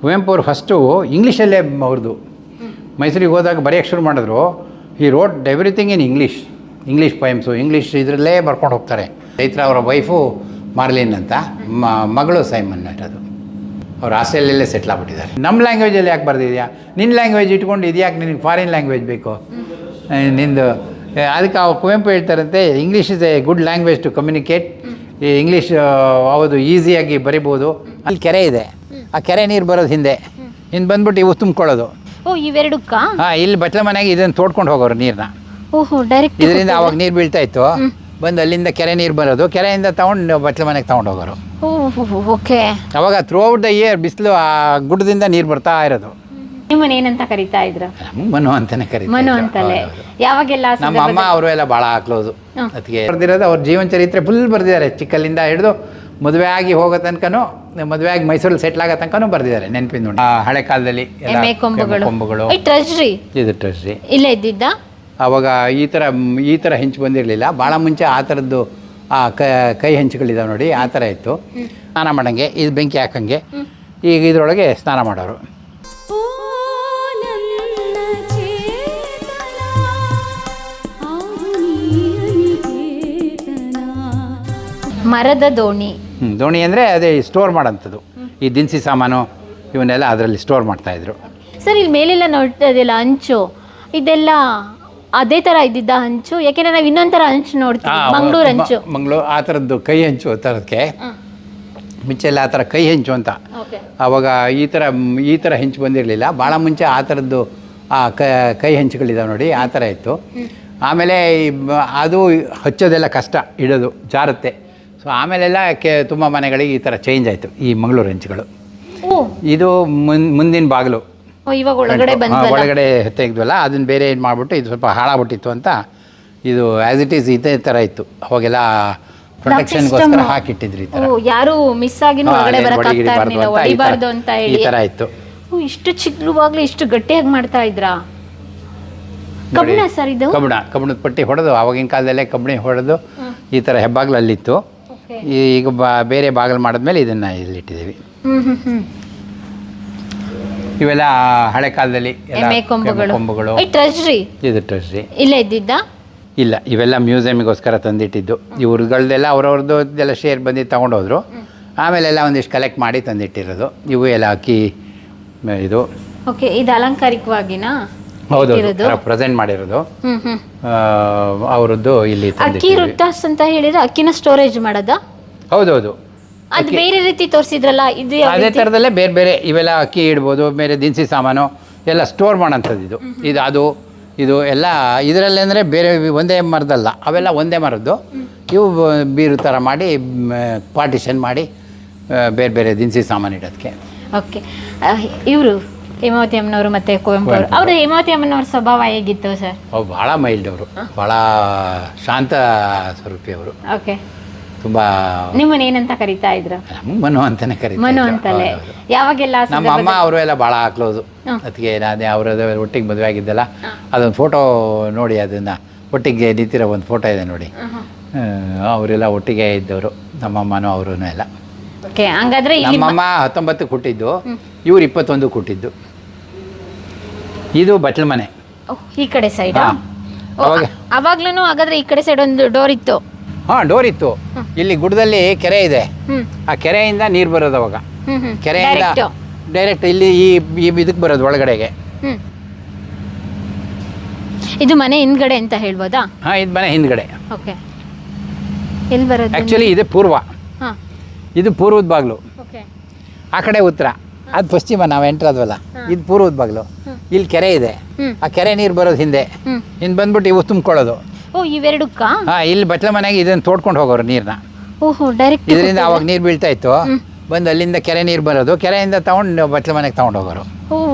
ಕುವೆಂಪು ಅವರು ಫಸ್ಟು ಇಂಗ್ಲೀಷಲ್ಲೇ ಅವ್ರದ್ದು ಮೈಸೂರಿಗೆ ಹೋದಾಗ ಬರೆಯೋಕ್ಕೆ ಶುರು ಮಾಡಿದ್ರು. ಈ rote everything in English poems, English ಇದರಲ್ಲೇ ಬರ್ಕೊಂಡು ಹೋಗ್ತಾರೆ. ಚೈತ್ರ ಅವರ ವೈಫು ಮಾರ್ಲಿನ್ ಅಂತ, ಮಗಳು ಸೈಮನ್ ಅದು. ಅವ್ರು ಆಸ್ಟ್ರೇಲಿಯಲ್ಲೇ ಸೆಟ್ಲ್ ಆಗ್ಬಿಟ್ಟಿದ್ದಾರೆ. ನಮ್ಮ ಲ್ಯಾಂಗ್ವೇಜಲ್ಲಿ ಯಾಕೆ ಬರೆದಿದ್ಯಾ, ನಿನ್ನ ಲ್ಯಾಂಗ್ವೇಜ್ ಇಟ್ಕೊಂಡು ಇದು ಯಾಕೆ ನಿನಗೆ ಫಾರಿನ್ ಲ್ಯಾಂಗ್ವೇಜ್ ಬೇಕು ನಿಂದು? ಅದಕ್ಕೆ ಅವ್ರು ಕುವೆಂಪು ಹೇಳ್ತಾರಂತೆ, English is a good language to communicate. ಈ ಇಂಗ್ಲೀಷ್ ಹೌದು ಈಸಿಯಾಗಿ ಬರಿಬೋದು. ಅಲ್ಲಿ ಕೆರೆ ಇದೆ, ಆ ಕೆರೆ ನೀರು ಬರೋದು ಹಿಂದೆ ಬಂದ್ಬಿಟ್ಟು ಇವು ತುಂಬ್ಕೊಳ್ಳೋದು. ಇವೆರಡಕ್ಕ ಇಲ್ಲಿ ಬಟ್ಲ ಮನೆಗೆ ಇದನ್ನು ತೋಡ್ಕೊಂಡು ಹೋಗೋರು ನೀರನ್ನ. ಡೈರೆಕ್ಟ್ ಇದರಿಂದ ಅವಾಗ ನೀರು ಬೀಳ್ತಾ ಇತ್ತು, ಬಂದು ಅಲ್ಲಿಂದ ಕೆರೆ ನೀರು ಬರೋದು, ಕೆರೆಯಿಂದ ತಗೊಂಡು ಬಟ್ಲ ಮನೆಗೆ ತಗೊಂಡು ಹೋಗೋರು. ಓಕೆ. ಅವಾಗ ಥ್ರೂ ಔಟ್ ದ ಇಯರ್ ಬಿಸಿಲು ಆ ಗುಡ್ಡದಿಂದ ನೀರು ಬರ್ತಾ ಇರೋದು. ನಿಮ್ಮನ್ನ ಏನಂತ ಕರೀತಾ ಇದ್ರು? ಮನು ಅಂತಾನೆ ಕರೀತಾರೆ. ಮನು ಅಂತಲೇ. ಯಾವಾಗೆಲ್ಲ ನಮ್ಮ ಅಮ್ಮ ಅವರು ಎಲ್ಲ ಭಾಳ ಕ್ಲೋಸು. ಅದಕ್ಕೆ ಬರ್ದಿರೋದು ಅವ್ರ ಜೀವನ ಚರಿತ್ರೆ ಫುಲ್ ಬರ್ದಿದ್ದಾರೆ. ಚಿಕ್ಕಲ್ಲಿಂದ ಹಿಡಿದು ಮದುವೆ ಆಗಿ ಹೋಗೋ ತನಕನೂ, ಮದುವೆ ಆಗಿ ಮೈಸೂರಲ್ಲಿ ಸೆಟ್ಲ್ ಆಗೋ ತನಕನೂ ಬರ್ದಿದ್ದಾರೆ. ನೆನಪಿನ ಹಳೆ ಕಾಲದಲ್ಲಿ ಕೊಂಬುಗಳು. ಟ್ರೆಜರಿ, ಇದು ಟ್ರೆಜರಿ ಇಲ್ಲೇ ಇದ್ದಿದ್ದ. ಅವಾಗ ಈ ಥರ ಹೆಂಚು ಬಂದಿರಲಿಲ್ಲ. ಭಾಳ ಮುಂಚೆ ಆ ಥರದ್ದು ಆ ಕೈ ಹೆಂಚುಗಳಿದಾವೆ ನೋಡಿ, ಆ ಥರ ಇತ್ತು. ಸ್ನಾನ ಮಾಡಂಗೆ, ಇದು ಬೆಂಕಿ ಹಾಕಂಗೆ. ಈಗ ಇದರೊಳಗೆ ಸ್ನಾನ ಮಾಡೋರು. ಮರದ ದೋಣಿ. ದೋಣಿ ಅಂದರೆ ಅದೇ ಸ್ಟೋರ್ ಮಾಡೋಂಥದ್ದು. ಈ ದಿನಸಿ ಸಾಮಾನು ಇವನ್ನೆಲ್ಲ ಅದರಲ್ಲಿ ಸ್ಟೋರ್ ಮಾಡ್ತಾಯಿದ್ರು. ಸರ್, ಇಲ್ಲಿ ಮೇಲೆಲ್ಲ ನೋಡ್ತಾ ಇದೆಯಲ್ಲ ಹಂಚು, ಇದೆಲ್ಲ ಅದೇ ಥರ ಇದ್ದಿದ್ದ ಹಂಚು? ಯಾಕೆಂದರೆ ನಾವು ಇನ್ನೊಂದು ಥರ ಹಂಚು ನೋಡ್ತೀವಿ, ಮಂಗಳೂರು ಹಂಚು. ಮಂಗಳೂರು ಆ ಥರದ್ದು ಕೈ ಹಂಚು ಥರಕ್ಕೆ ಮುಂಚೆಲ್ಲ ಆ ಥರ ಕೈ ಹೆಂಚು ಅಂತ. ಆವಾಗ ಈ ಥರ ಹೆಂಚು ಬಂದಿರಲಿಲ್ಲ. ಭಾಳ ಮುಂಚೆ ಆ ಥರದ್ದು ಆ ಕೈ ಹೆಂಚುಗಳಿದಾವೆ ನೋಡಿ, ಆ ಥರ ಇತ್ತು. ಆಮೇಲೆ ಅದು ಹಚ್ಚೋದೆಲ್ಲ ಕಷ್ಟ, ಇಡೋದು ಜಾರುತ್ತೆ. ಸೊ ಆಮೇಲೆಲ್ಲ ತುಂಬ ಮನೆಗಳಿಗೆ ಈ ಥರ ಚೇಂಜ್ ಆಯಿತು ಈ ಮಂಗಳೂರು ಹೆಂಚುಗಳು. ಇದು ಮುಂದಿನ ಬಾಗಿಲು, ಇವಾಗ ಒಳಗಡೆ ತೆಗೆದ್ವಲ್ಲ, ಅದನ್ನು ಬೇರೆ ಏನು ಮಾಡಿಬಿಟ್ಟು ಇದು ಸ್ವಲ್ಪ ಹಾಳಾಗ್ಬಿಟ್ಟಿತ್ತು ಅಂತ ಇದು ಆ್ಯಸ್ ಇಟ್ ಈಸ್ ಇದೇ ಥರ ಇತ್ತು. ಅವಾಗೆಲ್ಲ ಪ್ರೊಟೆಕ್ಷನ್ಗೋಸ್ಕರ ಹಾಕಿಟ್ಟಿದ್ರು. ಈ ಥರ ಯಾರು ಮಿಸ್ ಆಗಿ ಹೊಡಿಬಾರ್ದು ಅಂತ ಈ ಥರ ಇತ್ತು. ಇಷ್ಟು ಚಿಕ್ಕವಾಗ್ಲೂ ಇಷ್ಟು ಗಟ್ಟಿಯಾಗಿ ಮಾಡ್ತಾ ಇದ್ರಾ? ಕಬ್ಬಣ ಸರ್ ಇದು? ಕಬ್ಬಣದ ಪಟ್ಟಿ ಹೊಡೆದು, ಆವಾಗಿನ ಕಾಲದಲ್ಲೇ ಕಬ್ಬಣಿ ಹೊಡೆದು ಈ ಥರ ಹೆಬ್ಬಾಗ್ಲು ಅಲ್ಲಿತ್ತು. ಈಗ ಬೇರೆ ಬಾಗಿಲು ಮಾಡಿದ್ಮೇಲೆ ಇದನ್ನು ಇಲ್ಲಿಟ್ಟಿದ್ದೀವಿ. ಇವೆಲ್ಲ ಹಳೆ ಕಾಲದಲ್ಲಿ ಕೊಂಬುಗಳು. ಇದು ಟ್ರೆಜರಿ ಇಲ್ಲೇ ಇದ್ದಿದ್ದ? ಇಲ್ಲ, ಇವೆಲ್ಲ ಮ್ಯೂಸಿಯಮಿಗೋಸ್ಕರ ತಂದಿಟ್ಟಿದ್ದು. ಇವ್ರುಗಳ್ದೆಲ್ಲ ಅವ್ರವ್ರದ್ದು ಎಲ್ಲ ಶೇರ್ ಬಂದು ತಗೊಂಡೋದ್ರು. ಆಮೇಲೆಲ್ಲ ಒಂದಿಷ್ಟು ಕಲೆಕ್ಟ್ ಮಾಡಿ ತಂದಿಟ್ಟಿರೋದು. ಇವು ಎಲ್ಲ ಅಕ್ಕಿ ಇದು. ಓಕೆ, ಇದು ಅಲಂಕಾರಿಕವಾಗಿನಾ? ಹೌದು, ಪ್ರೆಸೆಂಟ್ ಮಾಡಿರೋದು ಅವರದ್ದು. ಇಲ್ಲಿ ಅಕ್ಕಿ ರುಟ್ಟಾಸ್ ಅಂತ ಹೇಳಿದ್ರೆ ಅಕ್ಕಿನ ಸ್ಟೋರೇಜ್ ಮಾಡೋದ? ಹೌದೌದು. ಅದು ಬೇರೆ ರೀತಿ ತೋರಿಸಿದ್ರಲ್ಲ, ಇದು ಅದೇ ಥರದಲ್ಲೇ ಬೇರೆ ಬೇರೆ ಇವೆಲ್ಲ ಅಕ್ಕಿ ಇಡ್ಬೋದು, ಬೇರೆ ದಿನಸಿ ಸಾಮಾನು ಎಲ್ಲ ಸ್ಟೋರ್ ಮಾಡೋಂಥದ್ದು. ಇದು ಎಲ್ಲ ಇದರಲ್ಲಿ ಅಂದರೆ ಬೇರೆ ಒಂದೇ ಮರದಲ್ಲ, ಅವೆಲ್ಲ ಒಂದೇ ಮರದ್ದು. ಇವು ಬೀರು ಥರ ಮಾಡಿ ಪಾರ್ಟಿಷನ್ ಮಾಡಿ ಬೇರೆ ಬೇರೆ ದಿನಸಿ ಸಾಮಾನು ಇಡೋದಕ್ಕೆ. ಓಕೆ, ಇವರು ಹೇಮಾವತಿ ಅಮ್ಮನವರು ಮತ್ತು ಕುವೆಂಪು ಅವರು. ಹೇಮಾವತಿ ಅಮ್ಮನವ್ರ ಸ್ವಭಾವ ಹೇಗಿತ್ತು ಸರ್? ಅವ್ರು ಭಾಳ ಮೈಲ್ಡ್, ಅವರು ಭಾಳ ಶಾಂತ ಸ್ವರೂಪಿ ಅವರು. ಓಕೆ. ತುಂಬ. ನಿಮ್ಮನ್ನ ಏನಂತ ಕರೀತಾ ಇದ್ರು? ಮನು ಅಂತಾನೆ ಕರೀತಾರೆ. ಮನು ಅಂತಲೇ. ಯಾವಾಗೆಲ್ಲ ನಮ್ಮ ಅಮ್ಮ ಅವರು ಎಲ್ಲ ಭಾಳ ಕ್ಲೋಸು. ಅದಕ್ಕೆ ನಾನೇ ಅವರದ್ದು ಒಟ್ಟಿಗೆ ಮದುವೆ ಆಗಿದ್ದಲ್ಲ, ಅದೊಂದು ಫೋಟೋ ನೋಡಿ, ಅದನ್ನು ಒಟ್ಟಿಗೆ ನಿಂತಿರೋ ಒಂದು ಫೋಟೋ ಇದೆ ನೋಡಿ. ಅವರೆಲ್ಲ ಒಟ್ಟಿಗೆ ಇದ್ದವರು, ನಮ್ಮಮ್ಮನೂ ಅವರು ಎಲ್ಲ. ಓಕೆ, ಹಂಗಾದ್ರೆ ನಮ್ಮಮ್ಮ 19 ಹುಟ್ಟಿದ್ದು, ಇವ್ರು 21 ಹುಟ್ಟಿದ್ದು. ಇದು ಬಟ್ಲ ಮನೆ, ಈ ಕಡೆ ಸೈಡ್. ಅವಾಗ್ಲೂ ಹಾಗಾದ್ರೆ ಈ ಕಡೆ ಸೈಡ್ ಒಂದು ಡೋರ್ ಇತ್ತು? ಡೋರ್ ಇತ್ತು. ಇಲ್ಲಿ ಗುಡ್ಡದಲ್ಲಿ ಕೆರೆ ಇದೆ, ಆ ಕೆರೆಯಿಂದ ನೀರು ಬರೋದು. ಅವಾಗ ಕೆರೆಯಿಂದ ಡೈರೆಕ್ಟ್ ಇಲ್ಲಿ ಈ ಇದಕ್ಕೆ ಬರೋದು ಒಳಗಡೆಗೆ. ಇದು ಮನೆ ಹಿಂದ್ಗಡೆ ಅಂತ ಹೇಳ್ಬೋದಾ? ಇದು ಮನೆ ಹಿಂದ್ಗಡೆ. ಓಕೆ, ಎಲ್ಲಿ ಬರೋದು? ಆ್ಯಕ್ಚುಲಿ ಇದು ಪೂರ್ವ, ಇದು ಪೂರ್ವದ ಬಾಗಿಲು. ಆ ಕಡೆ ಉತ್ತರ, ಅದು ಪಶ್ಚಿಮ. ನಾವು ಎಂಟ್ರ್ ಆದ್ವಲ್ಲ, ಇದು ಪೂರ್ವದ ಬಾಗಿಲು. ಇಲ್ಲಿ ಕೆರೆ ಇದೆ, ಆ ಕೆರೆ ನೀರು ಬರೋದು ಹಿಂದೆ ಬಂದ್ಬಿಟ್ಟು ಇವು ತುಂಬ್ಕೊಳ್ಳೋದು. ಇವೆರಡಕ್ಕ ಇಲ್ಲಿ ಬಟ್ಲ ಮನೆಗೆ ಇದನ್ನು ತೋಡ್ಕೊಂಡು ಹೋಗೋರು ನೀರನ್ನ. ಡೈರೆಕ್ಟ್ ಇದರಿಂದ ಅವಾಗ ನೀರು ಬೀಳ್ತಾ ಇತ್ತು, ಬಂದು ಅಲ್ಲಿಂದ ಕೆರೆ ನೀರು ಬರೋದು, ಕೆರೆಯಿಂದ ತಗೊಂಡು ಬಟ್ಲ ಮನೆಗೆ ತಗೊಂಡು ಹೋಗೋರು.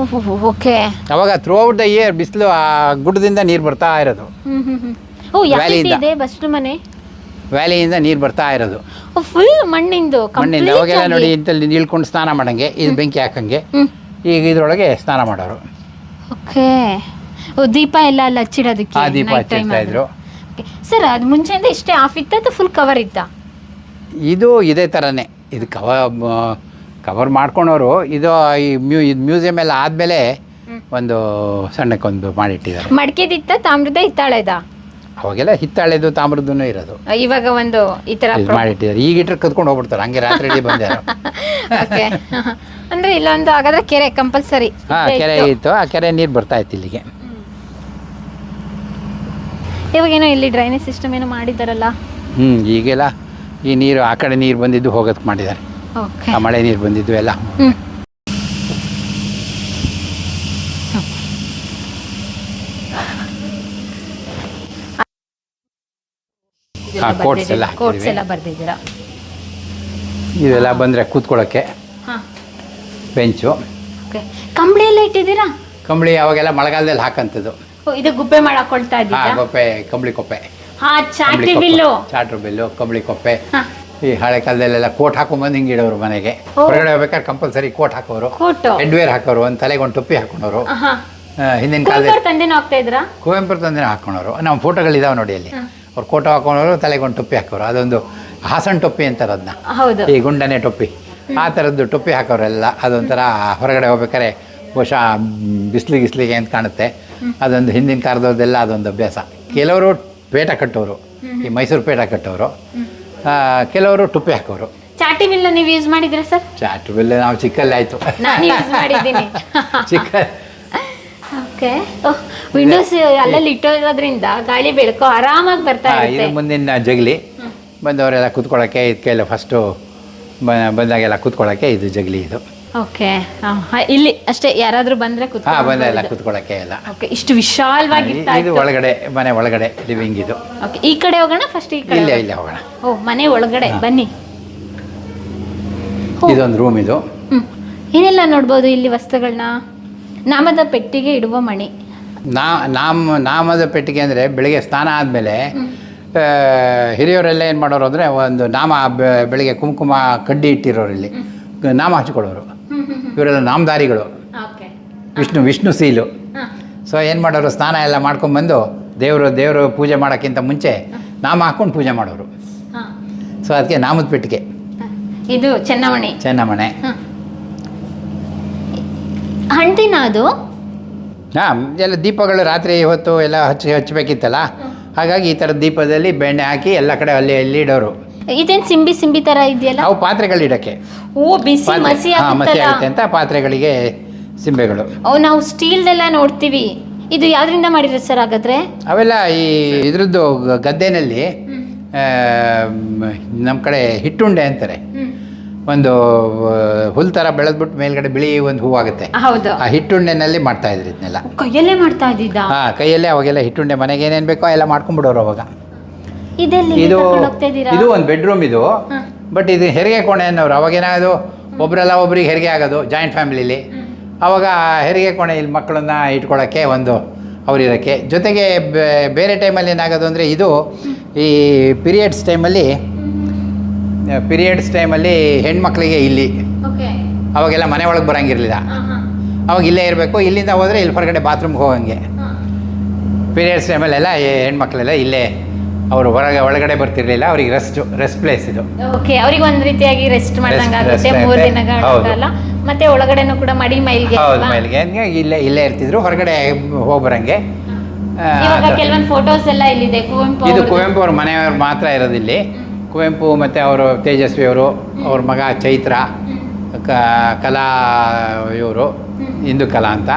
ಓಕೆ. ಅವಾಗ ಥ್ರೂ ಔಟ್ ದ ಇಯರ್ ಬಿಸಿಲು ಆ ಗುಡ್ಡದಿಂದ ನೀರು ಬರ್ತಾ ಇರೋದು. ವ್ಯಾಲಿಯಿಂದ ನೀರು ಬರ್ತಾ ಇರೋದು, ಫುಲ್ ಮಣ್ಣಿಂದ. ಅವಾಗೆಲ್ಲ ನೋಡಿ ಇಂತಲ್ಲಿ ನಿಲ್ಕೊಂಡು ಸ್ನಾನ ಮಾಡಂಗೆ, ಇದು ಬೆಂಕಿ ಹಾಕಂಗೆ. ಈಗ ಇದ್ರೊಳಗೆ ಸ್ನಾನ ಮಾಡೋರು. ಓಕೆ. ದೀಪ ಎಲ್ಲ ಅಲ್ಲಿ ಹಚ್ಚಿಡೋದಕ್ಕೆ? ದೀಪ ಹಚ್ಚಿಡ್ತಾ ಇದ್ರು ಸರ್. ಅದು ಮುಂಚೆಯಿಂದ ಇಷ್ಟೇ ಆಫ್ ಇತ್ತ ಅಥವಾ ಫುಲ್ ಕವರ್ ಇತ್ತ? ಇದು ಇದೇ ಥರನೇ. ಇದು ಕವರ್ ಮಾಡ್ಕೊಂಡವರು ಇದು ಈ ಮ್ಯೂಸಿಯಂ ಎಲ್ಲ ಆದಮೇಲೆ ಒಂದು ಸಣ್ಣಕ್ಕೊಂದು ಮಾಡಿಟ್ಟಿದ್ದಾರೆ. ಮಡಿಕೆದಿತ್ತ ತಾಮ್ರದ ಹಿತ್ತಾಳೆದ? ಅವಾಗೆಲ್ಲ ಹಿತ್ತಾಳೆದು ತಾಮ್ರದ್ದು ಇರೋದು. ಇವಾಗ ಒಂದು ಈ ತರ ಮಾಡಿಟ್ಟಿದ್ದಾರೆ. ಈಗ ಇಟ್ಟರೆ ಕದ್ಕೊಂಡು ಹೋಗ್ಬಿಡ್ತಾರೆ, ಹಂಗೆ ರಾತ್ರಿ ಬಂದಾರ. ಓಕೆ. ಅಂದ್ರೆ ಇಲ್ಲೊಂದು ಹಾಗಾದ್ರೆ ಕೆರೆ ಕಂಪಲ್ಸರಿ. ಹಾಂ, ಕೆರೆ ಇತ್ತು. ಆ ಕೆರೆ ನೀರು ಬರ್ತಾ ಇತ್ತು ಇಲ್ಲಿಗೆ. ಇವಾಗೇನೋ ಇಲ್ಲಿ ಡ್ರೈನೇಜ್ ಸಿಸ್ಟಮ್ ಏನೋ ಮಾಡಿದಾರಲ್ಲ. ಈಗೆಲ್ಲ ಈ ನೀರು ಆ ಕಡೆ ನೀರು ಬಂದಿದ್ದು ಹೋಗೋದಕ್ಕೆ ಮಾಡಿದ್ದಾರೆ. ಓಕೆ. ಆ ಮಳೆ ನೀರು ಬಂದಿದ್ದು ಎಲ್ಲ. ಕೋಟ್ಸ್ ಎಲ್ಲ ಬರ್ದಿದ್ದೀರಾ. ಇದೆಲ್ಲ ಬಂದರೆ ಕೂತ್ಕೊಳ್ಳೋಕ್ಕೆ ಬೆಂಚು. ಕಂಬಳಿ ಎಲ್ಲ ಇಟ್ಟಿದ್ದೀರಾ? ಕಂಬಳಿ ಅವಾಗೆಲ್ಲ ಮಳೆಗಾಲದಲ್ಲಿ ಹಾಕಂಥದ್ದು. ಇದು ಗುಪ್ಪೆ ಮಾಡಾಕೊಳ್ತಾ ಇದ್ದೀರಾ? ಗೊಪ್ಪೆ, ಕಂಬಳಿ ಕೊಪ್ಪೆ, ಚಾಟ್ರಿ ಬಿಲ್ಲು, ಕಂಬಳಿ ಕೊಪ್ಪೆ. ಈ ಹಳೆ ಕಾಲದಲ್ಲೆಲ್ಲ ಕೋಟ್ ಹಾಕೊಂಡ್ಬಂದು ಹಿಂಗೆ ಇಡೋರು ಮನೆಗೆ. ಹೊರಗಡೆ ಹೋಗ್ಬೇಕಾದ್ರೆ ಕಂಪಲ್ಸರಿ ಕೋಟ್ ಹಾಕೋರು, ಹೆಡ್ವೇರ್ ಹಾಕೋರು, ಒಂದು ತಲೆಗೆ ಒಂದು ಟೊಪ್ಪಿ ಹಾಕೊಂಡವರು. ಹಿಂದಿನ ಕಾಲದಲ್ಲಿ ಕುವೆಂಪು ತಂದೆ ಹಾಕೊಂಡವರು. ನಮ್ಮ ಫೋಟೋಗಳಿದಾವೆ ನೋಡಿ ಅಲ್ಲಿ. ಅವ್ರು ಕೋಟ ಹಾಕೊಂಡವರು, ತಲೆಗೆ ಒಂದು ಟೊಪ್ಪಿ ಹಾಕೋರು. ಅದೊಂದು ಹಾಸನ್ ಟೊಪ್ಪಿ ಅಂತಾರೆ ಅದನ್ನ, ಈ ಗುಂಡನೆ ಟೊಪ್ಪಿ. ಆ ಥರದ್ದು ಟೊಪ್ಪಿ ಹಾಕೋರೆಲ್ಲ. ಅದೊಂಥರ ಹೊರಗಡೆ ಹೋಗ್ಬೇಕಾದ್ರೆ ಬಹುಶಃ ಬಿಸಿಲಿಗೆ ಅಂತ ಕಾಣುತ್ತೆ. ಅದೊಂದು ಹಿಂದಿನ ಕಾಲದವ್ರದ್ದೆಲ್ಲ ಅದೊಂದು ಅಭ್ಯಾಸ. ಕೆಲವರು ಪೇಟ ಕಟ್ಟೋರು, ಈ ಮೈಸೂರು ಪೇಟ ಕಟ್ಟೋರು. ಕೆಲವರು ಟೊಪ್ಪಿ ಹಾಕೋರು. ಚಾಟಿ ಬಿಲ್ ನೀವು ಯೂಸ್ ಮಾಡಿದ್ರೆ ಸರ್? ಚಾಟಿ ಬಿಲ್ ನಾವು ಚಿಕ್ಕಲ್ಲಿ ಆಯಿತು. ಚಿಕ್ಕ ಓಕೆ. ವಿಂಡೋಸ್ ಅಲ್ಲಲ್ಲಿ ಇಟ್ಟೋದ್ರಿಂದ ಗಾಳಿ ಬೆಳಕು ಆರಾಮಾಗಿ ಬರ್ತಾ ಇದೆ. ಇದು ಮುಂದಿನ ಜಗಲಿ. ಬಂದವರೆಲ್ಲ ಕೂತ್ಕೊಳ್ಳೋಕ್ಕೆ ಇದಕ್ಕೆಲ್ಲ ಫಸ್ಟು ಬಂದಾಗೆಲ್ಲ ಕೂತ್ಕೊಳ್ಳೋಕ್ಕೆ ಇದು ಜಗಲಿ ಇದು. ಓಕೆ. ಇಲ್ಲಿ ಅಷ್ಟೇ ಯಾರಾದರೂ ಬಂದರೆ ಬಂದೆಲ್ಲ ಕೂತ್ಕೊಳ್ಳೋಕ್ಕೆ ಎಲ್ಲ. ಓಕೆ. ಇಷ್ಟು ವಿಶಾಲವಾಗಿ ಇದು ಒಳಗಡೆ, ಮನೆ ಒಳಗಡೆ ಲಿವಿಂಗ್ ಇದು. ಓಕೆ. ಈ ಕಡೆ ಹೋಗೋಣ ಫಸ್ಟ್. ಈ ಕಡೆ ಇಲ್ಲೇ ಹೋಗೋಣ. ಓ, ಮನೆ ಒಳಗಡೆ ಬನ್ನಿ. ಇದೊಂದು ರೂಮ್ ಇದು. ಏನೆಲ್ಲ ನೋಡ್ಬೋದು ಇಲ್ಲಿ ವಸ್ತುಗಳನ್ನ? ನಾಮದ ಪೆಟ್ಟಿಗೆ ಇಡುವ ಮಣಿ. ನಾಮದ ಪೆಟ್ಟಿಗೆ ಅಂದರೆ ಬೆಳಿಗ್ಗೆ ಸ್ನಾನ ಆದಮೇಲೆ ಹಿರಿಯವರೆಲ್ಲ ಏನು ಮಾಡೋರು ಅಂದರೆ ಒಂದು ನಾಮ ಬೆಳಿಗ್ಗೆ ಕುಂಕುಮ ಕಡ್ಡಿ ಇಟ್ಟಿರೋರು ಇಲ್ಲಿ ನಾಮ ಹಚ್ಕೊಳ್ಳೋರು. ಇವರೆಲ್ಲ ನಾಮಧಾರಿಗಳು. ವಿಷ್ಣು ಸೀಲು. ಸೊ ಏನು ಮಾಡೋರು, ಸ್ನಾನ ಎಲ್ಲ ಮಾಡ್ಕೊಂಬಂದು ದೇವರು ಪೂಜೆ ಮಾಡೋಕ್ಕಿಂತ ಮುಂಚೆ ನಾಮ ಹಾಕ್ಕೊಂಡು ಪೂಜೆ ಮಾಡೋರು. ಸೊ ಅದಕ್ಕೆ ನಾಮದ ಪೆಟ್ಟಿಗೆ. ಇದು ಚೆನ್ನಮಣೆ. ಹಂಟಿನ ಅದು? ಎಲ್ಲ ದೀಪಗಳು ರಾತ್ರಿ ಹೊತ್ತು ಎಲ್ಲ ಹಚ್ಚಬೇಕಿತ್ತಲ್ಲ, ಹಾಗಾಗಿ ಈ ಥರದ ದೀಪದಲ್ಲಿ ಬೆಣ್ಣೆ ಹಾಕಿ ಎಲ್ಲ ಕಡೆ ಅಲ್ಲಿ ಇಡೋರು. ಇದೇನು ಸಿಂಬಿ ಥರ ಇದೆಯಲ್ಲ? ಅವು ಪಾತ್ರೆಗಳು ಇಡೋಕ್ಕೆ. ಮಸಿ ಆಗುತ್ತೆ ಅಂತ ಪಾತ್ರೆಗಳಿಗೆ ಸಿಂಬೆಗಳು. ನಾವು ಸ್ಟೀಲ್ದೆಲ್ಲ ನೋಡ್ತೀವಿ. ಇದು ಯಾವ್ದ್ರಿಂದ ಮಾಡಿರೋದು ಸರ್ ಹಾಗಾದ್ರೆ? ಅವೆಲ್ಲ ಈ ಇದ್ರದ್ದು ಗದ್ದೆನಲ್ಲಿ ನಮ್ಮ ಕಡೆ ಹಿಟ್ಟುಂಡೆ ಅಂತಾರೆ. ಒಂದು ಹುಲ್ ಥರ ಬೆಳೆದ್ಬಿಟ್ಟು ಮೇಲ್ಗಡೆ ಬಿಳಿ ಒಂದು ಹೂವಾಗುತ್ತೆ. ಆ ಹಿಟ್ಟುಂಡೆನಲ್ಲಿ ಮಾಡ್ತಾ ಇದ್ರು ಇದನ್ನೆಲ್ಲ. ಕೈಯಲ್ಲೇ ಮಾಡ್ತಾ ಇದ್ದಿದ್ದ? ಕೈಯಲ್ಲೇ. ಅವಾಗೆಲ್ಲ ಹಿಟ್ಟುಂಡೆ ಮನೆಗೆ ಏನೇನು ಬೇಕೋ ಎಲ್ಲ ಮಾಡ್ಕೊಂಡ್ಬಿಡೋರು ಅವಾಗ. ಇದು ಒಂದು ಬೆಡ್ರೂಮ್ ಇದು. ಬಟ್ ಇದು ಹೆರಿಗೆ ಕೋಣೆ ಅನ್ನೋರು. ಅವಾಗೇನಾಗೋದು, ಒಬ್ಬರಿಗೆ ಹೆರಿಗೆ ಆಗೋದು ಜಾಯಿಂಟ್ ಫ್ಯಾಮಿಲಿಲಿ. ಅವಾಗ ಹೆರಿಗೆ ಕೋಣೆ ಇಲ್ಲಿ ಮಕ್ಕಳನ್ನ ಇಟ್ಕೊಳ್ಳೋಕ್ಕೆ ಒಂದು ಅವರಿರೋಕ್ಕೆ. ಜೊತೆಗೆ ಬೇರೆ ಟೈಮಲ್ಲಿ ಏನಾಗೋದು ಅಂದರೆ, ಇದು ಈ ಪೀರಿಯಡ್ಸ್ ಟೈಮಲ್ಲಿ ಹೆಣ್ಮಕ್ಳಿಗೆ ಇಲ್ಲಿ ಅವಾಗೆಲ್ಲ ಮನೆ ಒಳಗೆ ಬರೋಂಗಿರಲಿಲ್ಲ. ಅವಾಗ ಇಲ್ಲೇ ಇರಬೇಕು. ಇಲ್ಲಿಂದ ಹೋದರೆ ಇಲ್ಲಿ ಹೊರಗಡೆ ಬಾತ್ರೂಮ್ಗೆ ಹೋಗಂಗೆ. ಪೀರಿಯಡ್ಸ್ ಟೈಮಲ್ಲೆಲ್ಲ ಹೆಣ್ಮಕ್ಳೆಲ್ಲ ಇಲ್ಲೇ, ಅವರು ಒಳಗಡೆ ಬರ್ತಿರ್ಲಿಲ್ಲ. ಅವ್ರಿಗೆ ರೆಸ್ಟ್ ಪ್ಲೇಸ್ ಇದು. ಓಕೆ. ಅವ್ರಿಗೆ ಒಂದು ರೀತಿಯಾಗಿ ರೆಸ್ಟ್ ಮಾಡ್ದಂಗೆ ಆಗುತ್ತೆ 3 ದಿನಗಳ. ಮತ್ತೆ ಒಳಗಡೆನೂ ಕೂಡ ಮೈಲ್ಗೆ ಇಲ್ಲೇ ಇರ್ತಿದ್ರು. ಹೊರಗಡೆ ಹೋಗ್ಬರಂಗೆ. ಕೆಲವೊಂದು ಫೋಟೋಸ್ ಎಲ್ಲ ಇಲ್ಲಿದೆ. ಇದು ಕುವೆಂಪು ಅವ್ರ ಮನೆಯವ್ರು ಮಾತ್ರ ಇರೋದಿಲ್ಲಿ. ಕುವೆಂಪು ಮತ್ತು ಅವರು ತೇಜಸ್ವಿ ಅವರು, ಅವ್ರ ಮಗ ಚೈತ್ರ, ಕಲಾ ಇವರು ಇಂದು ಕಲಾ ಅಂತ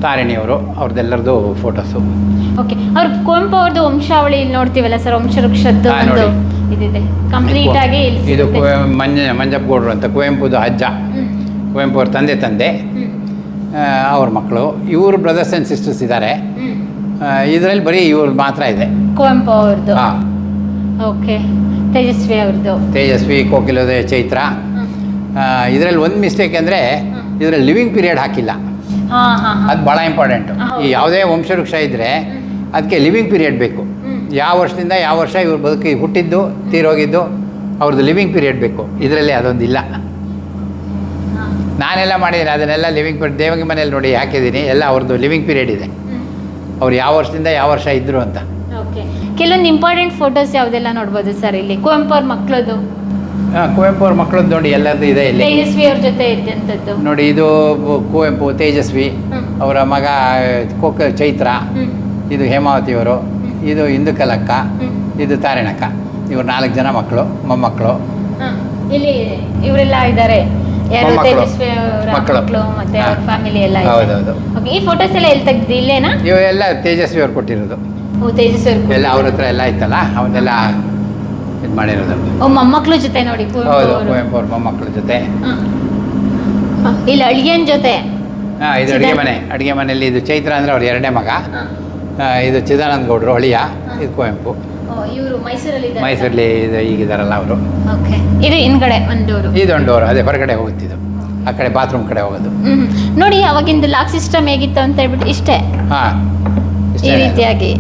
ತಾರಿಣಿಯವರು, ಅವ್ರದ್ದೆಲ್ಲರದು ಫೋಟೋಸು. ಓಕೆ. ಅವ್ರು ಕುವೆಂಪು ಅವ್ರದ್ದು ವಂಶಾವಳಿ ಇಲ್ಲಿ ನೋಡ್ತೀವಲ್ಲ ಸರ್, ವಂಶವೃಕ್ಷದ್ದು ಇದಿದೆ ಕಂಪ್ಲೀಟ್ ಆಗಿ. ಇದು ಮಂಜಪ್ಪಗೌಡರು ಅಂತ, ಕುವೆಂಪುದು ಅಜ್ಜ, ಕುವೆಂಪು ಅವ್ರ ತಂದೆ, ಅವ್ರ ಮಕ್ಕಳು. ಇವರು ಬ್ರದರ್ಸ್ ಆ್ಯಂಡ್ ಸಿಸ್ಟರ್ಸ್ ಇದ್ದಾರೆ. ಇದರಲ್ಲಿ ಬರೀ ಇವ್ರು ಮಾತ್ರ ಇದೆ. ಕುವೆಂಪು ಅವ್ರದ್ದು. ಓಕೆ. ತೇಜಸ್ವಿ ಅವ್ರದ್ದು. ತೇಜಸ್ವಿ, ಕೋಕಿಲೋದಯ, ಚೈತ್ರ. ಇದರಲ್ಲಿ ಒಂದು ಮಿಸ್ಟೇಕ್ ಅಂದರೆ, ಇದರಲ್ಲಿ ಲಿವಿಂಗ್ ಪೀರಿಯಡ್ ಹಾಕಿಲ್ಲ. ಅದು ಭಾಳ ಇಂಪಾರ್ಟೆಂಟು. ಈ ಯಾವುದೇ ವಂಶವೃಕ್ಷ ಇದ್ದರೆ ಅದಕ್ಕೆ ಲಿವಿಂಗ್ ಪೀರಿಯಡ್ ಬೇಕು. ಯಾವ ವರ್ಷದಿಂದ ಯಾವ ವರ್ಷ ಇವ್ರು ಹುಟ್ಟಿದ್ದು ತೀರೋಗಿದ್ದು ಅವ್ರದ್ದು ಲಿವಿಂಗ್ ಪೀರಿಯಡ್ ಬೇಕು. ಇದರಲ್ಲಿ ಅದೊಂದಿಲ್ಲ. ನಾನೆಲ್ಲ ಮಾಡಿದ್ದೀನಿ ಅದನ್ನೆಲ್ಲ ಲಿವಿಂಗ್ ಪೀರಿಯಡ್. ದೇವಂಗಿ ಮನೇಲಿ ನೋಡಿ ಹಾಕಿದ್ದೀನಿ, ಎಲ್ಲ ಅವ್ರದ್ದು ಲಿವಿಂಗ್ ಪೀರಿಯಡ್ ಇದೆ. ಅವ್ರು ಯಾವ ವರ್ಷದಿಂದ ಯಾವ ವರ್ಷ ಇದ್ದರು ಅಂತ. ಓಕೆ. ಕೆಲವೊಂದು ಇಂಪಾರ್ಟೆಂಟ್ ಫೋಟೋಸ್ ಯಾವುದೆಲ್ಲ ನೋಡ್ಬೋದು ಸರ್ ಇಲ್ಲಿ? ಕುವೆಂಪು ಅವ್ರ ಮಕ್ಕಳದು ಕುವೆಂಪು ಅವ್ರ ಮಕ್ಕಳದ್ದು ನೋಡಿ ಎಲ್ಲರದ್ದು ಇದೆ ಇಲ್ಲಿ ತೇಜಸ್ವಿ ಅವ್ರ ಜೊತೆ ಇದ್ದಂಥದ್ದು. ನೋಡಿ. ಇದು ಕುವೆಂಪು, ತೇಜಸ್ವಿ ಅವರ ಮಗ ಚೈತ್ರ, ಇದು ಹೇಮಾವತಿಯವರು, ಇದು ಇಂದುಕಲಕ್ಕ, ಇದು ತಾರಿಣಕ್ಕ. ಇವ್ರು 4 ಜನ ಮಕ್ಕಳು, ಮೊಮ್ಮಕ್ಕಳು. ಇಲ್ಲಿ ಇವರೆಲ್ಲ ಇದ್ದಾರೆ, ಯಾರು ಮೊಮ್ಮಕ್ಕಳು. ತೇಜಸ್ವಿ ಅವರ ಮಕ್ಕಳು ಮತ್ತೆ ಅವ್ರ ಫ್ಯಾಮಿಲಿ ಎಲ್ಲ ಇದೆ. ಹೌದೌದು. ಓಕೆ, ಈ ಫೋಟೋಸ್ ಎಲ್ಲ ಎಲ್ಲಿ ತೆಗ್ದು ಇಲ್ಲೇನಾ? ಇವೆಲ್ಲ ತೇಜಸ್ವಿ ಅವ್ರು ಕೊಟ್ಟಿರೋದು. ಓ, ತೇಜಸ್ವಿ ಅವ್ರ ಎಲ್ಲ ಅವ್ರ ಹತ್ರ ಎಲ್ಲ ಇತ್ತಲ್ಲ, ಅವನ್ನೆಲ್ಲ ಇದು ಮಾಡಿರೋದು. ಓ, ಮೊಮ್ಮಕ್ಕಳು ಜೊತೆ ನೋಡಿ ಕುವೆಂಪು ಹೌದು, ಅವರು. ಕುವೆಂಪು ಅವ್ರ ಮೊಮ್ಮಕ್ಕಳ ಜೊತೆ. ಇಲ್ಲಿ ಅಳಿಯನ್ ಜೊತೆ. ಇದು ಅಡುಗೆ ಮನೆ. ಅಡುಗೆ ಮನೆಯಲ್ಲಿ ಇದು ಚೈತ್ರ ಅಂದರೆ ಅವ್ರ 2ನೇ ಮಗ. ಇದು ಚಿದಾನಂದ ಗೌಡರು ಅಳಿಯ. ಇದು ಕುವೆಂಪು. ಇವರು ಮೈಸೂರಲ್ಲಿ ಮೈಸೂರಲ್ಲಿ ಇದು ಈಗಿದಾರಲ್ಲ ಅವರು. ಓಕೆ, ಇದು ಹಿಂದ್ಗಡೆ ಒಂದು ಡೋರು. ಇದೊಂದು ಡೋರ್, ಅದೇ ಹೊರಗಡೆ ಹೋಗುತ್ತಿದ್ದು, ಆ ಕಡೆ ಬಾತ್ರೂಮ್ ಕಡೆ ಹೋಗೋದು. ನೋಡಿ, ಅವಾಗಿಂದು ಲಾಕ್ ಸಿಸ್ಟಮ್ ಹೇಗಿತ್ತು ಅಂತ ಹೇಳ್ಬಿಟ್ಟು ಇಷ್ಟೇ. ಹಾಂ, ಈ ರೀತಿಯಾಗಿ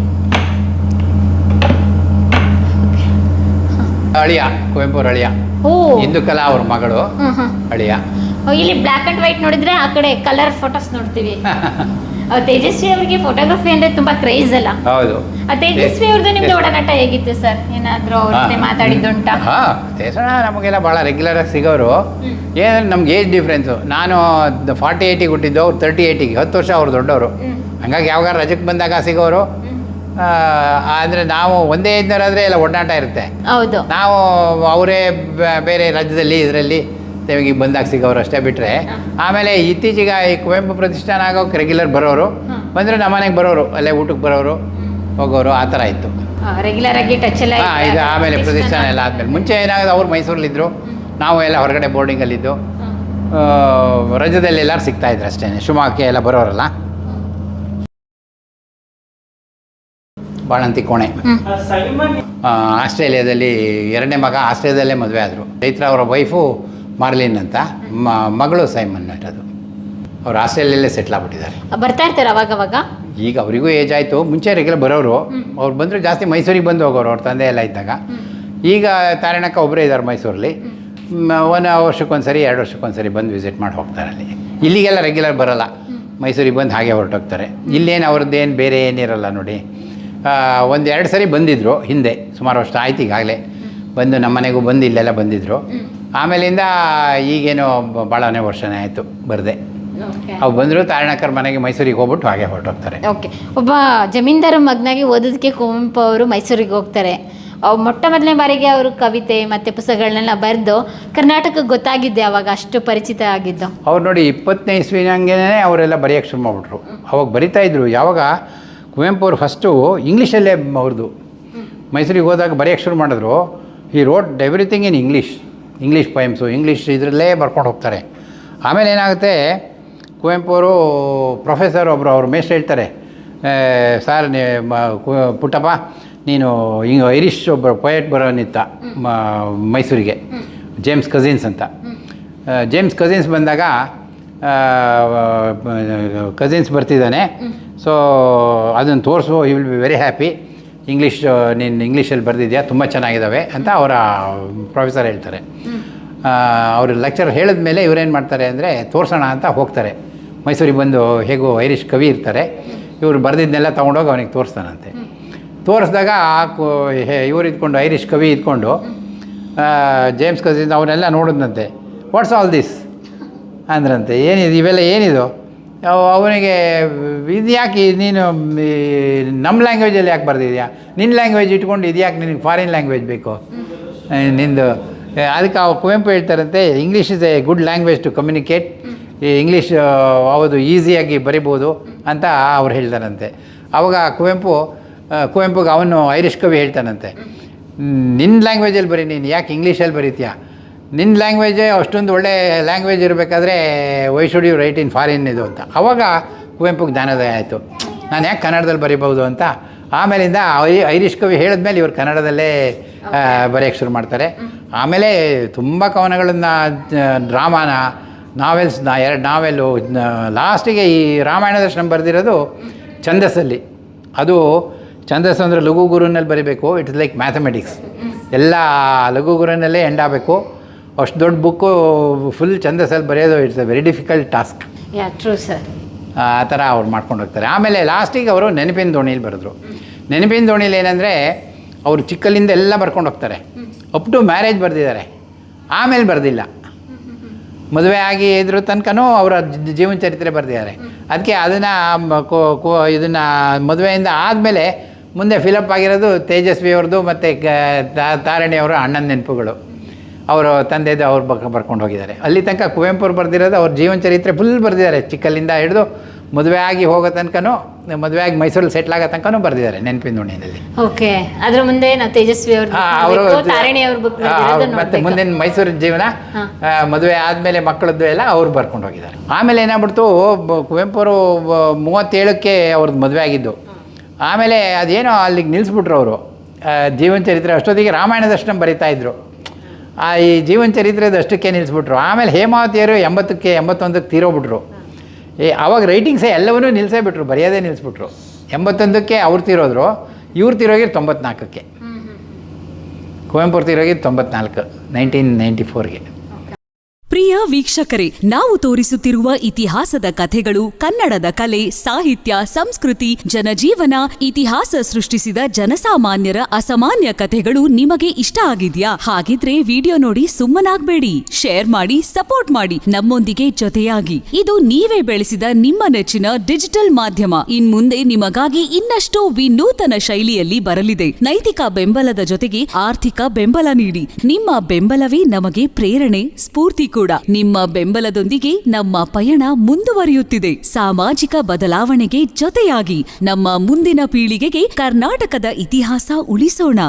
ಅಳಿಯ, ಕುವೆಂಪು ಅವ್ರ ಅಳಿಯ. ಓ, ಇಂದುಕಲಾ ಅವ್ರ ಮಗಳು ಅಳಿಯ. ಇಲ್ಲಿ ಬ್ಲ್ಯಾಕ್ ಅಂಡ್ ವೈಟ್ ನೋಡಿದ್ರೆ ಆ ಕಡೆ ಕಲರ್ ಫೋಟೋಸ್ ನೋಡ್ತೀವಿ. ತೇಜಸ್ವಿ ಅವರಿಗೆ ಫೋಟೋಗ್ರಫಿ ಅಂದ್ರೆ ತುಂಬಾ ಕ್ರೇಜ್ ಅಲ್ಲ? ಹೌದು. ತೇಜಸ್ವಿ ಅವ್ರದ್ದು ನಿಮ್ದು ಒಡನಾಟ ಹೇಗಿತ್ತು ಸರ್? ಏನಾದ್ರು ಅವ್ರ ಜೊತೆ ಮಾತಾಡಿದ್ದುಂಟಾ? ತೇಜಸ್ವಿ ನಮಗೆಲ್ಲ ಭಾಳ ರೆಗ್ಯುಲರ್ ಆಗಿ ಸಿಗೋರು. ಏನಂದ್ರೆ ನಮ್ಗೆ ಏಜ್ ಡಿಫ್ರೆನ್ಸು. ನಾನು 48 ಹುಟ್ಟಿದ್ದು, ಅವ್ರು 38. 10 ವರ್ಷ ಅವ್ರು ದೊಡ್ಡವರು. ಹಂಗಾಗಿ ಯಾವಾಗ ರಜಕ್ಕೆ ಬಂದಾಗ ಸಿಗೋರು. ಅಂದರೆ ನಾವು ಒಂದೇ ಏಜ್ನವರಾದರೆ ಎಲ್ಲ ಒಡನಾಟ ಇರುತ್ತೆ. ಹೌದು. ನಾವು ಅವರೇ ಬೇರೆ ರಾಜ್ಯದಲ್ಲಿ ಇದರಲ್ಲಿ ನಮಗೆ ಬಂದಾಗ ಸಿಗೋರು ಅಷ್ಟೇ ಬಿಟ್ಟರೆ. ಆಮೇಲೆ ಇತ್ತೀಚೆಗೆ ಈ ಕುವೆಂಪು ಪ್ರತಿಷ್ಠಾನ ಆಗೋಕೆ ರೆಗ್ಯುಲರ್ ಬರೋರು. ಬಂದರೆ ನಮ್ಮ ಮನೆಗೆ ಬರೋರು, ಅಲ್ಲೇ ಊಟಕ್ಕೆ ಬರೋರು, ಹೋಗೋರು, ಆ ಥರ ಇತ್ತು. ರೆಗ್ಯುಲರ್ ಆಗಿ ಟಚ್ ಎಲ್ಲ ಇದು ಆಮೇಲೆ ಪ್ರತಿಷ್ಠಾನ ಎಲ್ಲ ಆದಮೇಲೆ. ಮುಂಚೆ ಏನಾಗೋದು, ಅವ್ರು ಮೈಸೂರಲ್ಲಿದ್ದರು, ನಾವು ಎಲ್ಲ ಹೊರಗಡೆ ಬೋರ್ಡಿಂಗಲ್ಲಿದ್ದು. ರಜದಲ್ಲಿ ಎಲ್ಲರೂ ಸಿಗ್ತಾಯಿದ್ರು ಅಷ್ಟೇ. ಶಿವಮೊಗ್ಗಕ್ಕೆ ಎಲ್ಲ ಬರೋರಲ್ಲ. ಬಾಣಂತಿ ಕೋಣೆ. ಆಸ್ಟ್ರೇಲಿಯಾದಲ್ಲಿ 2ನೇ ಮಗ ಆಸ್ಟ್ರೇಲಿಯಾದಲ್ಲೇ ಮದುವೆ ಆದರು. ಚೈತ್ರ ಅವರ ವೈಫು ಮಾರ್ಲಿನ್ ಅಂತ, ಮಗಳು ಸೈಮನ್ ಇರೋದು. ಅವ್ರು ಆಸ್ಟ್ರೇಲಿಯಲ್ಲೇ ಸೆಟ್ಲ್ ಆಗ್ಬಿಟ್ಟಿದ್ದಾರೆ. ಬರ್ತಾ ಇರ್ತಾರೆ ಅವಾಗ? ಈಗ ಅವರಿಗೂ ಏಜ್ ಆಯಿತು. ಮುಂಚೆ ರೆಗ್ಯುಲರ್ ಬರೋರು. ಅವ್ರು ಬಂದರೂ ಜಾಸ್ತಿ ಮೈಸೂರಿಗೆ ಬಂದು ಹೋಗೋರು, ಅವ್ರ ತಂದೆ ಎಲ್ಲ ಇದ್ದಾಗ. ಈಗ ತಾರಿಣಕ್ಕ ಒಬ್ಬರೇ ಇದ್ದಾರೆ ಮೈಸೂರಲ್ಲಿ. 1 ವರ್ಷಕ್ಕೊಂದ್ಸರಿ 2 ವರ್ಷಕ್ಕೊಂದ್ಸರಿ ಬಂದು ವಿಸಿಟ್ ಮಾಡಿ ಹೋಗ್ತಾರೆ ಅಲ್ಲಿ. ಇಲ್ಲಿಗೆಲ್ಲ ರೆಗ್ಯುಲರ್ ಬರೋಲ್ಲ, ಮೈಸೂರಿಗೆ ಬಂದು ಹಾಗೆ ಹೊರಟೋಗ್ತಾರೆ. ಇಲ್ಲೇನು ಅವ್ರದ್ದೇನು ಬೇರೆ ಏನಿರಲ್ಲ ನೋಡಿ. 1-2 ಸರಿ ಬಂದಿದ್ದರು ಹಿಂದೆ, ಸುಮಾರು ವರ್ಷ ಆಯ್ತು ಈಗಾಗಲೇ ಬಂದು. ನಮ್ಮ ಮನೆಗೂ ಬಂದು ಇಲ್ಲೆಲ್ಲ ಬಂದಿದ್ದರು. ಆಮೇಲಿಂದ ಈಗೇನೋ ಭಾಳನೇ ವರ್ಷನೇ ಆಯಿತು ಬರದೆ. ಅವು ಬಂದರು ತಾರಿಣಕ್ಕರ ಮನೆಗೆ ಮೈಸೂರಿಗೆ ಹೋಗ್ಬಿಟ್ಟು ಹಾಗೆ ಹೊರಟೋಗ್ತಾರೆ. ಓಕೆ, ಒಬ್ಬ ಜಮೀನ್ದಾರ ಮಗನಾಗಿ ಓದೋದಕ್ಕೆ ಕುವೆಂಪು ಅವರು ಮೈಸೂರಿಗೆ ಹೋಗ್ತಾರೆ. ಮೊಟ್ಟ ಮೊದಲನೇ ಬಾರಿಗೆ ಅವರು ಕವಿತೆ ಮತ್ತು ಪುಸ್ತಕಗಳನ್ನೆಲ್ಲ ಬರೆದು ಕರ್ನಾಟಕಕ್ಕೆ ಗೊತ್ತಾಗಿದ್ದೆ ಅವಾಗ, ಅಷ್ಟು ಪರಿಚಿತ ಆಗಿದ್ದು. ಅವ್ರು ನೋಡಿ 20ನೇ ಇಸ್ವಿನಂಗೆ ಅವರೆಲ್ಲ ಬರೆಯೋಕ್ಕೆ ಶುರು ಮಾಡಿಬಿಟ್ರು. ಅವಾಗ ಬರಿತಾಯಿದ್ರು. ಯಾವಾಗ ಕುವೆಂಪು ಅವರು ಫಸ್ಟು ಇಂಗ್ಲೀಷಲ್ಲೇ ಅವ್ರದ್ದು ಮೈಸೂರಿಗೆ ಹೋದಾಗ ಬರೆಯೋಕ್ಕೆ ಶುರು ಮಾಡಿದ್ರು. ಈ rote everything in English poems, English ಇದರಲ್ಲೇ ಬರ್ಕೊಂಡು ಹೋಗ್ತಾರೆ. ಆಮೇಲೆ ಏನಾಗುತ್ತೆ, ಕುವೆಂಪು ಅವರು ಪ್ರೊಫೆಸರ್ ಒಬ್ಬರು ಅವ್ರ ಮೇಷ್ಟ್ರು ಹೇಳ್ತಾರೆ, ಸರ್ ಪುಟ್ಟಪ್ಪ ನೀನು ಹಿಂಗೆ ಐರಿಷ್ ಒಬ್ಬರು ಪೊಯೆಟ್ ಬರೋನಿತ್ತ ಮೈಸೂರಿಗೆ, ಜೇಮ್ಸ್ ಕಜಿನ್ಸ್ ಅಂತ. ಜೇಮ್ಸ್ ಕಜಿನ್ಸ್ ಬಂದಾಗ ಕಜಿನ್ಸ್ ಬರ್ತಿದ್ದಾನೆ, ಸೊ ಅದನ್ನು ತೋರಿಸು, you will be very happy. ನೀನು ಇಂಗ್ಲೀಷಲ್ಲಿ ಬರೆದಿದ್ಯಾ, ತುಂಬ ಚೆನ್ನಾಗಿದ್ದಾವೆ ಅಂತ ಅವರ ಪ್ರೊಫೆಸರ್ ಹೇಳ್ತಾರೆ. ಅವರು ಲೆಕ್ಚರ್ ಹೇಳಿದ ಮೇಲೆ ಇವರೇನು ಮಾಡ್ತಾರೆ ಅಂದರೆ ತೋರಿಸೋಣ ಅಂತ ಹೋಗ್ತಾರೆ ಮೈಸೂರಿಗೆ. ಬಂದು ಹೇಗೋ ಐರಿಷ್ ಕವಿ ಇರ್ತಾರೆ, ಇವರು ಬರೆದಿದ್ದನ್ನೆಲ್ಲ ತೊಗೊಂಡೋಗಿ ಅವನಿಗೆ ತೋರಿಸ್ತಾನಂತೆ. ತೋರಿಸಿದಾಗ ಇವ್ರು ಇದ್ಕೊಂಡು ಐರಿಷ್ ಕವಿ ಇದ್ಕೊಂಡು ಜೇಮ್ಸ್ ಕಜಿನ್ ಅವನ್ನೆಲ್ಲ ನೋಡಿದ್ನಂತೆ. ವಾಟ್ಸ್ ಆಲ್ ದಿಸ್ ಅಂದ್ರಂತೆ. ಏನಿದು ಇವೆಲ್ಲ ಏನಿದು? ಅವನಿಗೆ ಇದು ಯಾಕೆ ನೀನು ನಮ್ಮ ಲ್ಯಾಂಗ್ವೇಜಲ್ಲಿ ಯಾಕೆ ಬರೆದಿದ್ಯಾ? ನಿನ್ನ ಲ್ಯಾಂಗ್ವೇಜ್ ಇಟ್ಕೊಂಡು ಇದು ಯಾಕೆ ನಿನಗೆ ಫಾರಿನ್ ಲ್ಯಾಂಗ್ವೇಜ್ ಬೇಕು ನಿಂದು? ಅದಕ್ಕೆ ಕುವೆಂಪು ಹೇಳ್ತಾರಂತೆ, English is a good language to communicate. ಈ ಇಂಗ್ಲೀಷ್ ಯಾವುದು ಈಸಿಯಾಗಿ ಬರಿಬೋದು ಅಂತ ಅವ್ರು ಹೇಳ್ತಾರಂತೆ. ಆವಾಗ ಕುವೆಂಪುಗೆ ಅವನು ಐರಿಷ್ ಕವಿ ಹೇಳ್ತಾನಂತೆ, ನಿನ್ನ ಲ್ಯಾಂಗ್ವೇಜಲ್ಲಿ ಬರೀ, ನೀನು ಯಾಕೆ ಇಂಗ್ಲೀಷಲ್ಲಿ ಬರೀತೀಯಾ? ನಿನ್ನ ಲ್ಯಾಂಗ್ವೇಜೇ ಅಷ್ಟೊಂದು ಒಳ್ಳೆ ಲ್ಯಾಂಗ್ವೇಜ್ ಇರಬೇಕಾದ್ರೆ why should you write in foreign ಇದು ಅಂತ. ಆವಾಗ ಕುವೆಂಪುಗೆ ಜ್ಞಾನೋದಯ ಆಯಿತು, ನಾನು ಯಾಕೆ ಕನ್ನಡದಲ್ಲಿ ಬರೀಬೋದು ಅಂತ. ಆಮೇಲಿಂದ ಐರಿಷ್ ಕವಿ ಹೇಳಿದ್ಮೇಲೆ ಇವರು ಕನ್ನಡದಲ್ಲೇ ಬರೆಯೋಕ್ಕೆ ಶುರು ಮಾಡ್ತಾರೆ. ಆಮೇಲೆ ತುಂಬ ಕವನಗಳನ್ನು, ಡ್ರಾಮಾನ, ನಾವೆಲ್ಸ್ನ, 2 ನಾವೆಲ್ಲು, ಲಾಸ್ಟಿಗೆ ಈ ರಾಮಾಯಣ ದರ್ಶನ ಬರೆದಿರೋದು ಛಂದಸ್ಸಲ್ಲಿ. ಅದು ಛಂದಸ್ಸು ಅಂದರೆ ಲಘು ಗುರುನಲ್ಲಿ ಬರೀಬೇಕು. ಇಟ್ಸ್ ಲೈಕ್ ಮ್ಯಾಥಮೆಟಿಕ್ಸ್, ಎಲ್ಲ ಲಘು ಗುರುನಲ್ಲೇ ಎಂಡ್ ಆಗಬೇಕು. ಅಷ್ಟು ದೊಡ್ಡ ಬುಕ್ಕು ಫುಲ್ ಛಂದಸ್ಸಲ್ಲಿ ಬರೆಯೋದು it's A very difficult task. True sir. ಆ ಥರ ಅವ್ರು ಮಾಡ್ಕೊಂಡು ಹೋಗ್ತಾರೆ. ಆಮೇಲೆ ಲಾಸ್ಟಿಗೆ ಅವರು ನೆನಪಿನ ದೋಣಿಯಲ್ಲಿ ಬರೆದ್ರು. ನೆನಪಿನ ದೋಣಿಯಲ್ಲಿ ಏನಂದರೆ ಅವರು ಚಿಕ್ಕಲ್ಲಿಂದ ಎಲ್ಲ ಬರ್ಕೊಂಡು ಹೋಗ್ತಾರೆ. ಅಪ್ ಟು ಮ್ಯಾರೇಜ್ ಬರೆದಿದ್ದಾರೆ. ಆಮೇಲೆ ಬರೆದಿಲ್ಲ. ಮದುವೆ ಆಗಿ ಇದ್ರ ತನಕನೂ ಅವರ ಜೀವನ ಚರಿತ್ರೆ ಬರೆದಿದ್ದಾರೆ. ಅದಕ್ಕೆ ಅದನ್ನು ಇದನ್ನು ಮದುವೆಯಿಂದ ಆದಮೇಲೆ ಮುಂದೆ ಫಿಲಪ್ ಆಗಿರೋದು ತೇಜಸ್ವಿ ಅವ್ರದ್ದು ಮತ್ತು ತಾರಣಿಯವರ ಅಣ್ಣನ ನೆನಪುಗಳು. ಅವರು ತಂದೆದು ಅವ್ರು ಬರ್ಕೊಂಡು ಹೋಗಿದ್ದಾರೆ. ಅಲ್ಲಿ ತನಕ ಕುವೆಂಪು ಅವ್ರು ಬರೆದಿರೋದು ಅವ್ರ ಜೀವನ ಚರಿತ್ರೆ ಫುಲ್ ಬರೆದಿದ್ದಾರೆ. ಚಿಕ್ಕಲ್ಲಿಂದ ಹಿಡಿದು ಮದುವೆ ಆಗಿ ಹೋಗೋ ತನಕನೂ, ಮದುವೆ ಆಗಿ ಮೈಸೂರಲ್ಲಿ ಸೆಟ್ಲ್ ಆಗೋ ತನಕನೂ ಬರೆದಿದ್ದಾರೆ ನೆನಪಿನ ದೋಣಿಯಲ್ಲಿ. ಓಕೆ, ಅದ್ರ ಮುಂದೆ ನಾವು ತೇಜಸ್ವಿ ಅವರು ತಾರಣಿ ಅವ್ರ ಬುಕ್ ಮತ್ತು ಮುಂದಿನ ಮೈಸೂರಿನ ಜೀವನ, ಮದುವೆ ಆದಮೇಲೆ ಮಕ್ಕಳದ್ದು ಎಲ್ಲ ಅವ್ರು ಬರ್ಕೊಂಡು ಹೋಗಿದ್ದಾರೆ. ಆಮೇಲೆ ಏನಾಗ್ಬಿಡ್ತು, ಕುವೆಂಪು ಅವರು 37ಕ್ಕೆ ಅವ್ರದ್ದು ಮದುವೆ ಆಗಿದ್ದು. ಆಮೇಲೆ ಅದೇನೋ ಅಲ್ಲಿಗೆ ನಿಲ್ಲಿಸ್ಬಿಟ್ರು ಅವರು ಜೀವನ ಚರಿತ್ರೆ. ಅಷ್ಟೊತ್ತಿಗೆ ರಾಮಾಯಣದಷ್ಟನ್ನು ಬರಿತಾಯಿದ್ರು. ಈ ಜೀವನ ಚರಿತ್ರೆದಷ್ಟಕ್ಕೆ ನಿಲ್ಲಿಸ್ಬಿಟ್ರು. ಆಮೇಲೆ ಹೇಮಾವತಿಯರು 80ಕ್ಕೆ 81ಕ್ಕೆ ತೀರೋಗ್ಬಿಟ್ರು. ಆವಾಗ ರೈಟಿಂಗ್ಸೇ ಎಲ್ಲವನ್ನೂ ನಿಲ್ಲಿಸೇ ಬಿಟ್ರು, ಬರೆಯೋದೇ ನಿಲ್ಲಿಸ್ಬಿಟ್ರು. 81ಕ್ಕೆ ಅವ್ರು ತೀರೋದ್ರು, ಇವ್ರು ತೀರೋಗಿದ್ದು 94ಕ್ಕೆ. ಕುವೆಂಪು ಅವ್ರು ತೀರೋಗಿದ್ದು 94, 1994ಗೆ. ಪ್ರಿಯ ವೀಕ್ಷಕರೇ, ನಾವು ತೋರಿಸುತ್ತಿರುವ ಇತಿಹಾಸದ ಕಥೆಗಳು ಕನ್ನಡದ ಕಲೆ, ಸಾಹಿತ್ಯ, ಸಂಸ್ಕೃತಿ, ಜನಜೀವನ, ಇತಿಹಾಸ ಸೃಷ್ಟಿಸಿದ ಜನಸಾಮಾನ್ಯರ ಅಸಾಮಾನ್ಯ ಕಥೆಗಳು ನಿಮಗೆ ಇಷ್ಟ ಆಗಿದ್ಯಾ? ಹಾಗಿದ್ರೆ ವಿಡಿಯೋ ನೋಡಿ ಸುಮ್ಮನಾಗ್ಬೇಡಿ, ಶೇರ್ ಮಾಡಿ, ಸಪೋರ್ಟ್ ಮಾಡಿ, ನಮ್ಮೊಂದಿಗೆ ಜೊತೆಯಾಗಿ. ಇದು ನೀವೇ ಬೆಳೆಸಿದ ನಿಮ್ಮ ನೆಚ್ಚಿನ ಡಿಜಿಟಲ್ ಮಾಧ್ಯಮ. ಇನ್ಮುಂದೆ ನಿಮಗಾಗಿ ಇನ್ನಷ್ಟು ವಿನೂತನ ಶೈಲಿಯಲ್ಲಿ ಬರಲಿದೆ. ನೈತಿಕ ಬೆಂಬಲದ ಜೊತೆಗೆ ಆರ್ಥಿಕ ಬೆಂಬಲ ನೀಡಿ. ನಿಮ್ಮ ಬೆಂಬಲವೇ ನಮಗೆ ಪ್ರೇರಣೆ, ಸ್ಫೂರ್ತಿ ಕೂಡ. ನಿಮ್ಮ ಬೆಂಬಲದೊಂದಿಗೆ ನಮ್ಮ ಪಯಣ ಮುಂದುವರಿಯುತ್ತಿದೆ. ಸಾಮಾಜಿಕ ಬದಲಾವಣೆಗೆ ಜೊತೆಯಾಗಿ ನಮ್ಮ ಮುಂದಿನ ಪೀಳಿಗೆಗೆ ಕರ್ನಾಟಕದ ಇತಿಹಾಸ ಉಳಿಸೋಣ.